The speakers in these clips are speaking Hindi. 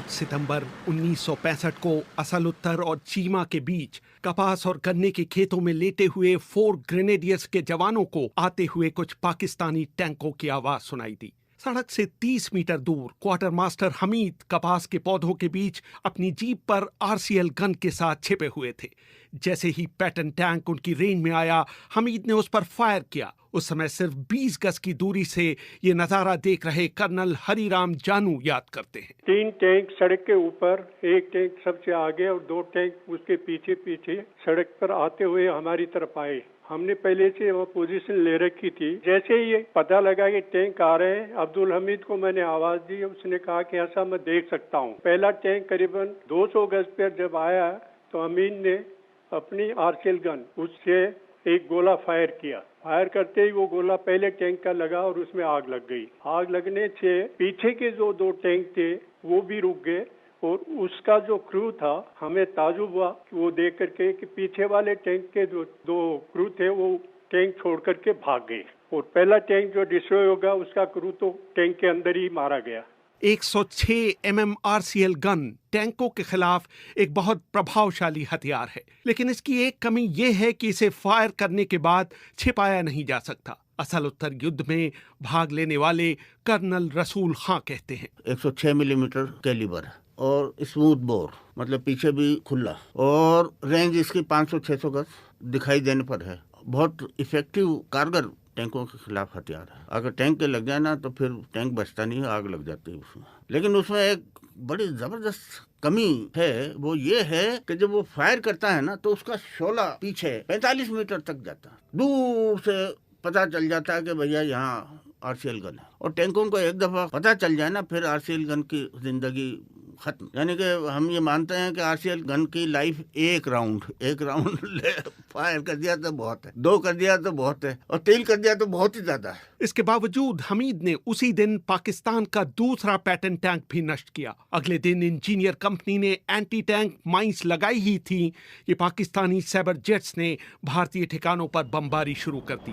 8 सितंबर 1965 को असल उत्तर और चीमा के बीच कपास और गन्ने के खेतों में लेटे हुए 4 ग्रेनेडियर्स के जवानों को आते हुए कुछ पाकिस्तानी टैंकों की आवाज सुनाई दी। सड़क से 30 मीटर दूर क्वार्टर मास्टर हमीद कपास के पौधों के बीच अपनी जीप पर आरसीएल गन के साथ छिपे हुए थे। जैसे ही पैटर्न टैंक उनकी रेंज में आया, हमीद ने उस पर फायर किया। उस समय सिर्फ 20 गज की दूरी से ये नजारा देख रहे कर्नल हरिराम जानू याद करते हैं। 3 टैंक सड़क के ऊपर, एक टैंक सबसे आगे और 2 टैंक उसके पीछे पीछे सड़क पर आते हुए हमारी तरफ आए। हमने पहले से वो पोजीशन ले रखी थी। जैसे ही पता लगा कि टैंक आ रहे हैं, अब्दुल हमीद को मैंने आवाज दी। उसने कहा कि ऐसा मैं देख सकता हूँ। पहला टैंक करीबन 200 गज पर जब आया तो हमीद ने अपनी आरसीएल गन उससे एक गोला फायर किया। फायर करते ही वो गोला पहले टैंक का लगा और उसमें आग लग गई। आग लगने से पीछे के जो 2 टैंक थे वो भी रुक गए और उसका जो क्रू था, हमें ताजुब हुआ वो देख करके कि पीछे वाले टैंक के जो 2 क्रू थे वो टैंक छोड़ करके भाग गए और पहला टैंक जो डिस्ट्रॉय होगा उसका क्रू तो टैंक के अंदर ही मारा गया। 106 mm आरसीएल गन टैंकों के खिलाफ एक बहुत प्रभावशाली हथियार है, लेकिन इसकी एक कमी यह है कि इसे फायर करने के बाद छिपाया नहीं जा सकता। असल उत्तर युद्ध में भाग लेने वाले कर्नल रसूल खां कहते हैं, 106 मिलीमीटर कैलिबर और स्मूथ बोर, मतलब पीछे भी खुला, और रेंज इसकी 500-600 गज दिखाई देने पर है। बहुत इफेक्टिव कारगर टैंकों के खिलाफ हथियार है। अगर टैंक के लग जाए ना तो फिर टैंक बचता नहीं है, आग लग जाती है उसमें। लेकिन उसमें एक बड़ी जबरदस्त कमी है, वो ये है कि जब वो फायर करता है ना तो उसका शोला पीछे 45 मीटर तक जाता है। दूर से पता चल जाता है कि भैया यहाँ आरसीएल गन है। और टैंकों को एक दफा पता चल जाए ना फिर आरसीएल गन की जिंदगी खत्म। यानी कि हम ये मानते हैं कि आरसीएल गन की लाइफ एक राउंड फायर कर दिया तो बहुत है, 2 कर दिया तो बहुत है, और 3 कर दिया तो बहुत ही ज्यादा है। इसके बावजूद हमीद ने उसी दिन पाकिस्तान का दूसरा पैटर्न टैंक भी नष्ट किया। अगले दिन इंजीनियर कंपनी ने एंटी टैंक माइंस लगाई ही थी कि पाकिस्तानी साइबर जेट्स ने भारतीय ठिकानों पर बमबारी शुरू कर दी।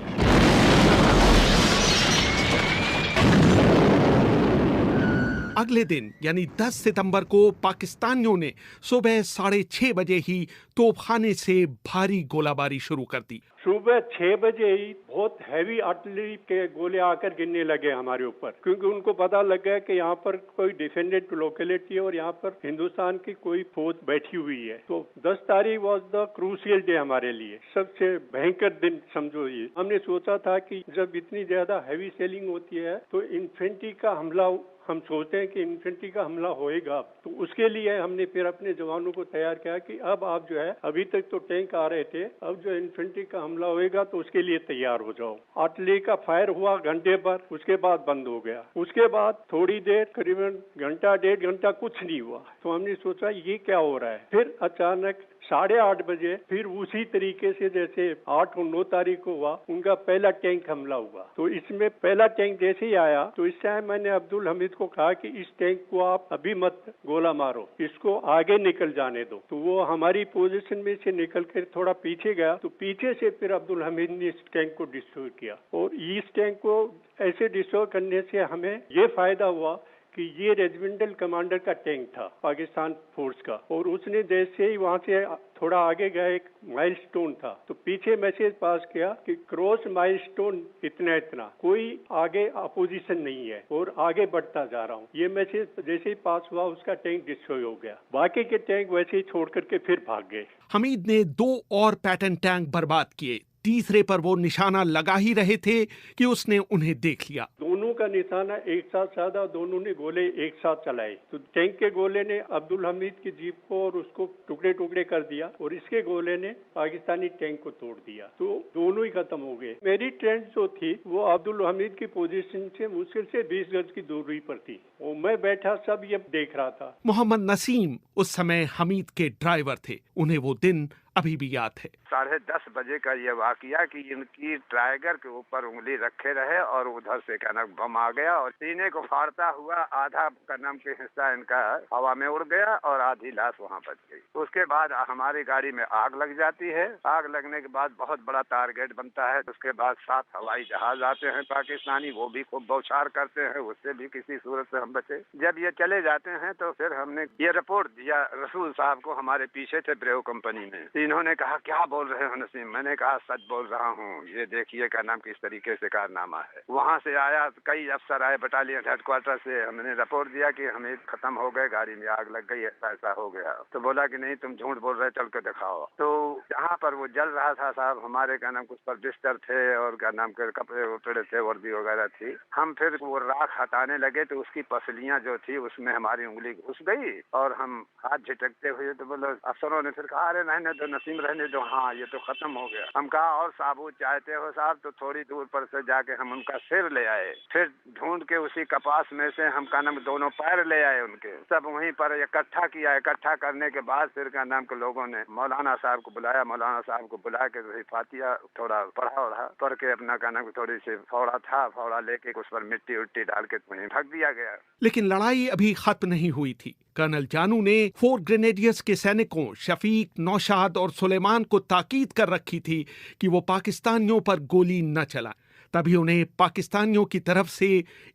अगले दिन यानी 10 सितंबर को पाकिस्तानियों ने सुबह 6:30 बजे ही तोपखाने से भारी गोलाबारी शुरू कर दी। सुबह 6 बजे ही बहुत हैवी आर्टिलरी के गोले आकर गिरने लगे हमारे ऊपर, क्योंकि उनको पता लग गया कि यहाँ पर कोई डिफेंडेड लोकेलिटी है और यहाँ पर हिंदुस्तान की कोई फौज बैठी हुई है। तो 10 तारीख वॉज द क्रूशियल डे हमारे लिए, सबसे भयंकर दिन समझो ये। हमने सोचा था कि जब इतनी ज्यादा हैवी सेलिंग होती है तो इन्फेंट्री का हमला, हम सोचते हैं कि इन्फेंट्री का हमला होएगा, तो उसके लिए हमने फिर अपने जवानों को तैयार किया कि अब आप जो है, अभी तक तो टैंक आ रहे थे, अब जो इन्फेंट्री का हमला होएगा तो उसके लिए तैयार हो जाओ। आर्टिलरी का फायर हुआ घंटे पर, उसके बाद बंद हो गया। उसके बाद थोड़ी देर, करीबन घंटा 1.5 घंटा कुछ नहीं हुआ। तो हमने सोचा ये क्या हो रहा है। फिर अचानक 8:30 बजे फिर उसी तरीके से जैसे 8 और 9 तारीख को हुआ, उनका पहला टैंक हमला हुआ। तो इसमें पहला टैंक जैसे ही आया तो इस टाइम मैंने अब्दुल हमीद को कहा कि इस टैंक को आप अभी मत गोला मारो, इसको आगे निकल जाने दो। तो वो हमारी पोजीशन में से निकल कर थोड़ा पीछे गया, तो पीछे से फिर अब्दुल हमीद ने इस टैंक को डिस्ट्रॉय किया। और इस टैंक को ऐसे डिस्ट्रॉय करने से हमें ये फायदा हुआ कि ये रेजिमेंटल कमांडर का टैंक था पाकिस्तान फोर्स का, और उसने जैसे ही वहां से थोड़ा आगे गया, एक माइलस्टोन था, तो पीछे मैसेज पास किया कि क्रॉस माइलस्टोन इतना, कोई आगे अपोजिशन नहीं है और आगे बढ़ता जा रहा हूँ। ये मैसेज जैसे ही पास हुआ उसका टैंक डिस्ट्रॉय हो गया। बाकी के टैंक वैसे ही छोड़ करके फिर भाग गए। हमीद ने 2 और पैटर्न टैंक बर्बाद किए। तीसरे पर वो निशाना लगा ही रहे थे कि उसने उन्हें देख लिया। दोनों का निशाना एक साथ साधा, दोनों ने गोले एक साथ चलाए। तो टैंक के गोले ने अब्दुल हमीद की जीप को और उसको टुकड़े टुकड़े कर दिया और इसके गोले ने पाकिस्तानी टैंक को तोड़ दिया। तो दोनों ही खत्म हो गए। मेरी ट्रेंड जो थी वो अब्दुल हमीद की पोजीशन से मुश्किल से 20 गज की दूरी पर थी और मैं बैठा सब ये देख रहा था। मोहम्मद नसीम उस समय हमीद के ड्राइवर थे। उन्हें वो दिन अभी भी याद है। 10:30 बजे का ये वाकया कि इनकी टाइगर के ऊपर उंगली रखे रहे और उधर से का नाम बम आ गया और सीने को फाड़ता हुआ आधा का नाम के हिस्सा इनका हवा में उड़ गया और आधी लाश वहाँ बच गई। उसके बाद हमारी गाड़ी में आग लग जाती है। आग लगने के बाद बहुत बड़ा टारगेट बनता है। उसके बाद 7 हवाई जहाज आते हैं पाकिस्तानी, वो भी खूब बौछार करते हैं, उससे भी किसी सूरत से हम बचे। जब ये चले जाते हैं तो फिर हमने ये रिपोर्ट दिया रसूल साहब को, हमारे पीछे थे ब्रेव कंपनी में। इन्होंने कहा क्या बोल रहे हो नसीम? मैंने कहा सच बोल रहा हूँ, ये देखिए का नाम किस तरीके से कारनामा है। वहाँ से आया, कई अफसर आए बटालियन हेडक्वार्टर से, हमने रिपोर्ट दिया कि हमें खत्म हो गए, गाड़ी में आग लग गई, ऐसा हो गया। तो बोला कि नहीं तुम झूठ बोल रहे, चल के दिखाओ। तो जहाँ पर वो जल रहा था साहब, हमारे का नाम कुछ पर बिस्तर थे और का नाम के कपड़े उपड़े थे, वर्दी वगैरह थी। हम फिर वो राख हटाने लगे तो उसकी पसलियाँ जो थी उसमें हमारी उंगली घुस गई और हम हाथ झटकते हुए, तो बोलो अफसरों ने फिर कहा अरे रहने दो नसीम, रहने दो, हाँ ये तो खत्म हो गया। हम कहा और साबुत चाहते हो साहब? तो थोड़ी दूर पर से जाके हम उनका सिर ले आए, फिर ढूंढ के उसी कपास में से हम का नाम दोनों पैर ले आए उनके, सब वहीं पर इकट्ठा किया। इकट्ठा करने के बाद फिर का नाम के लोगों ने मौलाना साहब को बुलाया, मौलाना साहब को बुला के वही फातिया थोड़ा पढ़ के अपना का नाम थोड़ी सी फावड़ा लेके उस पर मिट्टी उट्टी डाल के वहीं ढक दिया गया। लेकिन लड़ाई अभी खत्म नहीं हुई थी। कर्नल जानू ने 4 ग्रेनेडियर्स के सैनिकों शफीक, नौशाद और सुलेमान को ताकीद कर रखी थी कि वो पाकिस्तानियों पर गोली न चलाएं। तभी उन्हें पाकिस्तानियों की तरफ से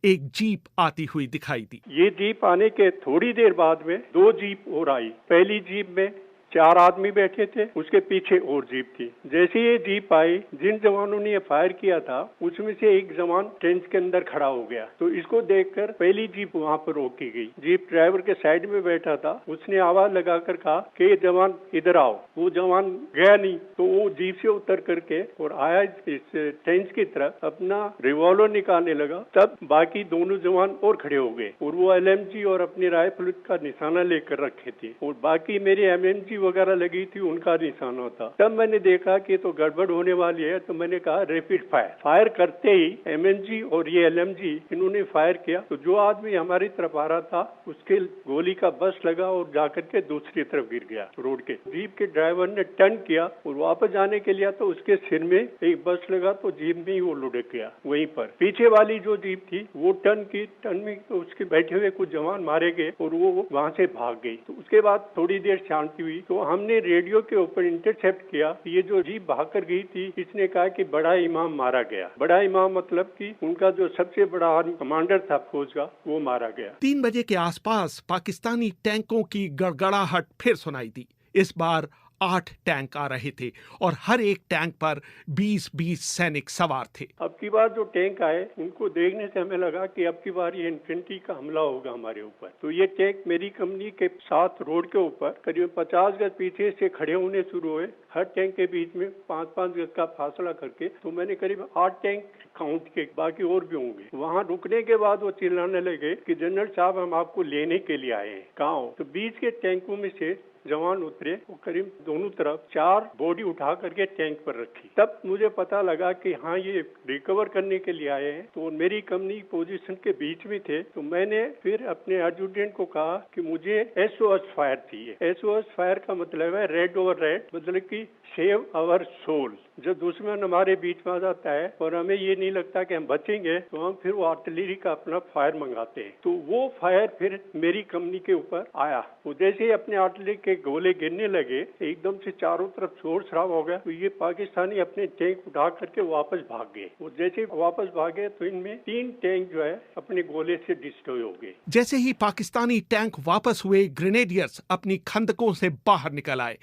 एक जीप आती हुई दिखाई दी। ये जीप आने के थोड़ी देर बाद में 2 जीप और आई। पहली जीप में 4 आदमी बैठे थे, उसके पीछे और जीप थी। जैसे ये जीप आई, जिन जवानों ने ये फायर किया था उसमें से एक जवान टेंट के अंदर खड़ा हो गया। तो इसको देखकर पहली जीप वहाँ पर रोकी गई। जीप ड्राइवर के साइड में बैठा था, उसने आवाज लगाकर कहा कि ये जवान इधर आओ। वो जवान गया नहीं, तो वो जीप से उतर करके और आया इस टेंट की तरफ, अपना रिवॉल्वर निकालने लगा। तब बाकी दोनों जवान और खड़े हो गए और वो LMG और अपनी राइफल का निशाना लेकर रखे थे और बाकी मेरे MMG वगैरह लगी थी, उनका निशाना था। तब मैंने देखा कि तो गड़बड़ होने वाली है, तो मैंने कहा रैपिड फायर करते ही MMG और ये LMG इन्होंने फायर किया। तो जो आदमी हमारी तरफ आ रहा था उसके गोली का बस लगा और जाकर के दूसरी तरफ गिर गया रोड के। जीप के ड्राइवर ने टर्न किया और वापस जाने के लिए तो उसके सिर में एक बस लगा, तो जीप में ही वो लुढ़क गया। वहीं पर पीछे वाली जो जीप थी वो टर्न में तो उसके बैठे हुए कुछ जवान मारे गए और वो वहाँ से भाग गई। तो उसके बाद थोड़ी देर शांति हुई, तो हमने रेडियो के ऊपर इंटरसेप्ट किया। ये जो जीप भाग कर गई थी, इसने कहा कि बड़ा इमाम मारा गया। बड़ा इमाम मतलब कि उनका जो सबसे बड़ा आर्मी कमांडर था फौज का, वो मारा गया। 3 बजे के आसपास पाकिस्तानी टैंकों की गड़गड़ाहट फिर सुनाई दी। इस बार 8 टैंक आ रहे थे और हर एक टैंक पर 20-20 सैनिक सवार थे। अब की बार जो टैंक आए, उनको देखने से हमें लगा कि अब की बार ये इन्फेंट्री का हमला होगा हमारे ऊपर। तो ये टैंक मेरी कंपनी के साथ रोड के ऊपर करीब 50 गज पीछे से खड़े होने शुरू हुए। हर टैंक के बीच में 5-5 गज का फासला करके, तो मैंने करीब 8 टैंक काउंट किए, बाकी और भी होंगे। वहाँ रुकने के बाद वो चिल्लाने लगे कि जनरल साहब हम आपको लेने के लिए आए हैं। कहाँ हो? तो बीच के टैंकों में से जवान उतरे, वो करीब दोनों तरफ 4 बॉडी उठा करके टैंक पर रखी। तब मुझे पता लगा कि हाँ ये रिकवर करने के लिए आए हैं। तो मेरी कंपनी पोजीशन के बीच में थे, तो मैंने फिर अपने एडजुटेंट को कहा कि मुझे SOS फायर चाहिए। SOS फायर का मतलब है रेड ओवर रेड, मतलब कि सेव आवर सोल। जब दुश्मन हमारे बीच में आ जाता है और हमें ये नहीं लगता कि हम बचेंगे, तो हम फिर वो आर्टिलरी का अपना फायर मंगाते हैं। तो वो फायर फिर मेरी कंपनी के ऊपर आया। तो जैसे ही अपने आर्टिलरी के गोले गिरने लगे, एकदम से चारों तरफ शोर शराबा हो गया। तो ये पाकिस्तानी अपने टैंक उठा करके वापस भाग गए। वो जैसे वापस भागे तो इनमें 3 टैंक जो है अपने गोले से डिस्ट्रॉय हो गए। जैसे ही पाकिस्तानी टैंक वापस हुए, ग्रेनेडियर्स अपनी खंदकों से बाहर निकल आए।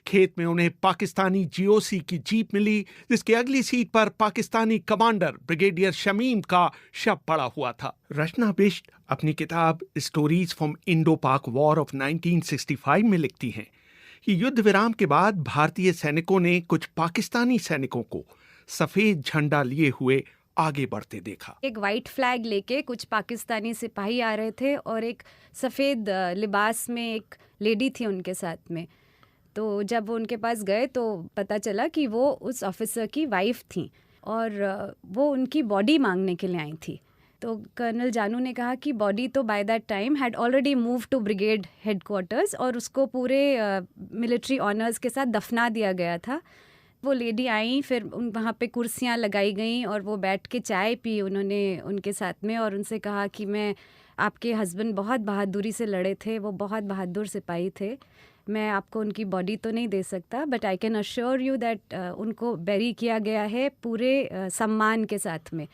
खेत में उन्हें पाकिस्तानी GOC की जीप मिली, जिसकी अगली सीट पर पाकिस्तानी कमांडर ब्रिगेडियर शमीम का शव पड़ा हुआ था। रचना बिष्ट अपनी किताब स्टोरीज फ्रॉम इंडो पाक वॉर ऑफ 1965 में लिखती हैं कि युद्ध विराम के बाद भारतीय सैनिकों ने कुछ पाकिस्तानी सैनिकों को सफेद झंडा लिए हुए आगे बढ़ते देखा। एक वाइट फ्लैग लेके कुछ पाकिस्तानी सिपाही आ रहे थे और एक सफ़ेद लिबास में एक लेडी थी उनके साथ में। तो जब वो उनके पास गए तो पता चला कि वो उस ऑफिसर की वाइफ थी और वो उनकी बॉडी मांगने के लिए आई थी। तो कर्नल जानू ने कहा कि बॉडी तो by that time had already move to brigade headquarters और उसको पूरे मिलिट्री ऑनर्स के साथ दफना दिया गया था। वो लेडी आई, फिर वहाँ पे कुर्सियाँ लगाई गईं और वो बैठ के चाय पी उन्होंने उनके साथ में, और उनसे कहा कि मैं आपके हस्बैंड बहुत बहादुरी से लड़े थे, वो बहुत बहादुर सिपाही थे, मैं आपको उनकी बॉडी तो नहीं दे सकता, but I can assure you that उनको बैरी किया गया है पूरे सम्मान के साथ में,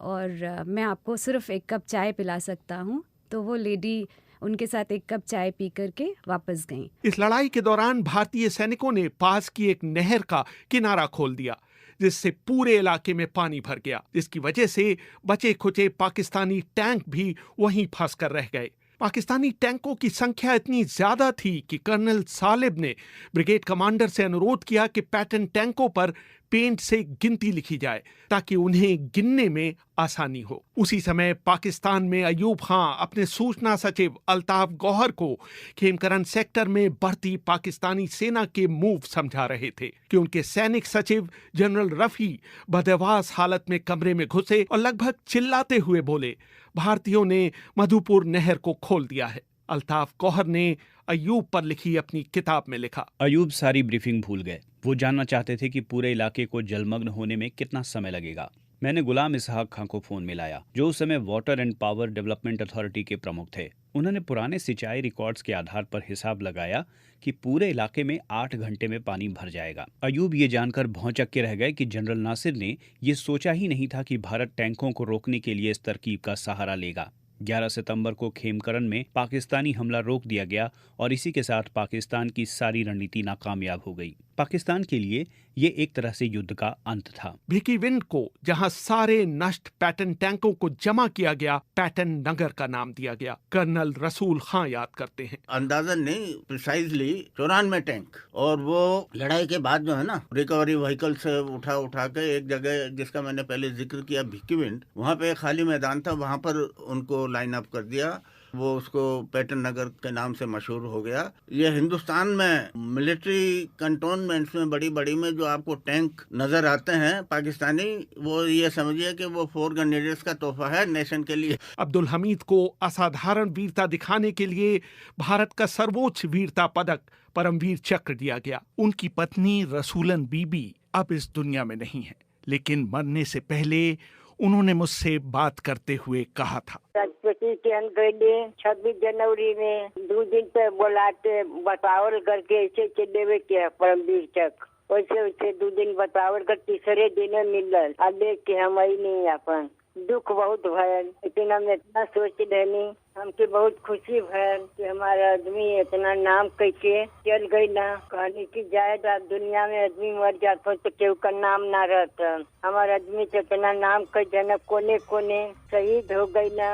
और मैं आपको सिर्फ एक कप चाय पिला सकता हूँ। तो वो लेडी उनके साथ एक कप चाय पी करके वापस गई। इस लड़ाई के दौरान भारतीय सैनिकों ने पास की एक नहर का किनारा खोल दिया, जिससे पूरे इलाके में पानी भर गया, जिसकी वजह से बचे खुचे पाकिस्तानी टैंक भी वहीं फंस कर रह गए। पाकिस्तानी टैंकों की संख्या इतनी ज्यादा थी कि कर्नल सालिब ने ब्रिगेड कमांडर से अनुरोध किया कि पैटर्न टैंकों पर पेंट से गिनती लिखी जाए ताकि उन्हें गिनने में आसानी हो। उसी समय पाकिस्तान में अयूब खां अपने सूचना सचिव अल्ताफ गौहर को खेमकरन सेक्टर में बढ़ती पाकिस्तानी सेना के मूव समझा रहे थे कि उनके सैनिक सचिव जनरल रफी बदहवास हालत में कमरे में घुसे और लगभग चिल्लाते हुए बोले, भारतीयों ने मधुपुर नहर को खोल दिया है। अल्ताफ गौहर ने अयूब पर लिखी अपनी किताब में लिखा, अयूब सारी ब्रीफिंग भूल गए। वो जानना चाहते थे कि पूरे इलाके को जलमग्न होने में कितना समय लगेगा। मैंने गुलाम इसहाक खां को फोन मिलाया, जो उस समय water and power development authority के प्रमुख थे। उन्होंने पुराने सिंचाई रिकॉर्ड्स के आधार पर हिसाब लगाया कि पूरे इलाके में 8 घंटे में पानी भर जाएगा। अयूब ये जानकर भौंचक के रह गए कि जनरल नासिर ने ये सोचा ही नहीं था कि भारत टैंकों को रोकने के लिए इस तरकीब का सहारा लेगा। 11 सितंबर को खेमकरन में पाकिस्तानी हमला रोक दिया गया और इसी के साथ पाकिस्तान की सारी रणनीति नाकामयाब हो गई। पाकिस्तान के लिए ये एक तरह से युद्ध का अंत था। भिकी विंड को जहां सारे नष्ट पैटर्न टैंकों को जमा किया गया, पैटर्न नगर का नाम दिया गया। कर्नल रसूल खां याद करते हैं, अंदाजन नहीं, प्रिसाइजली 94 टैंक, और वो लड़ाई के बाद जो है ना, रिकवरी व्हीकल से उठा के एक जगह जिसका मैंने पहले जिक्र किया भिकी विंड, वहाँ पे एक खाली मैदान था, वहाँ पर उनको लाइन अप कर दिया। वो उसको पैटर्न नगर के नाम से मशहूर हो गया। ये हिंदुस्तान में मिलिट्री कंटोनमेंट्स में बड़ी बड़ी में जो आपको टैंक नजर आते हैं पाकिस्तानी, वो ये समझिए कि वो 4 ग्रेनेडियर्स का तोहफा है नेशन के लिए। अब्दुल हमीद को असाधारण वीरता दिखाने के लिए भारत का सर्वोच्च वीरता पदक परमवीर चक्र दिया गया। उनकी पत्नी रसूलन बीबी अब इस दुनिया में नहीं है, लेकिन मरने से पहले उन्होंने मुझसे बात करते हुए कहा था, राष्ट्रपति के अंदर 26 जनवरी में 2 दिन पे बुलाते बटावल करके ऐसे देवे के परमवीर चक्र, वैसे 2 दिन बटावल कर तीसरे दिन मिलल। अब देख के हम आई नहीं अपन दुख बहुत भयल, लेकिन हम इतना सोच रहनी, हमके बहुत खुशी भयल कि हमारा आदमी इतना नाम करके चल गई ना। कहनी की जायदाद दुनिया में आदमी मर जाता तो केहू का नाम ना रहता। हमारा आदमी तो इतना नाम कर जनक कोने कोने शहीद हो गई ना।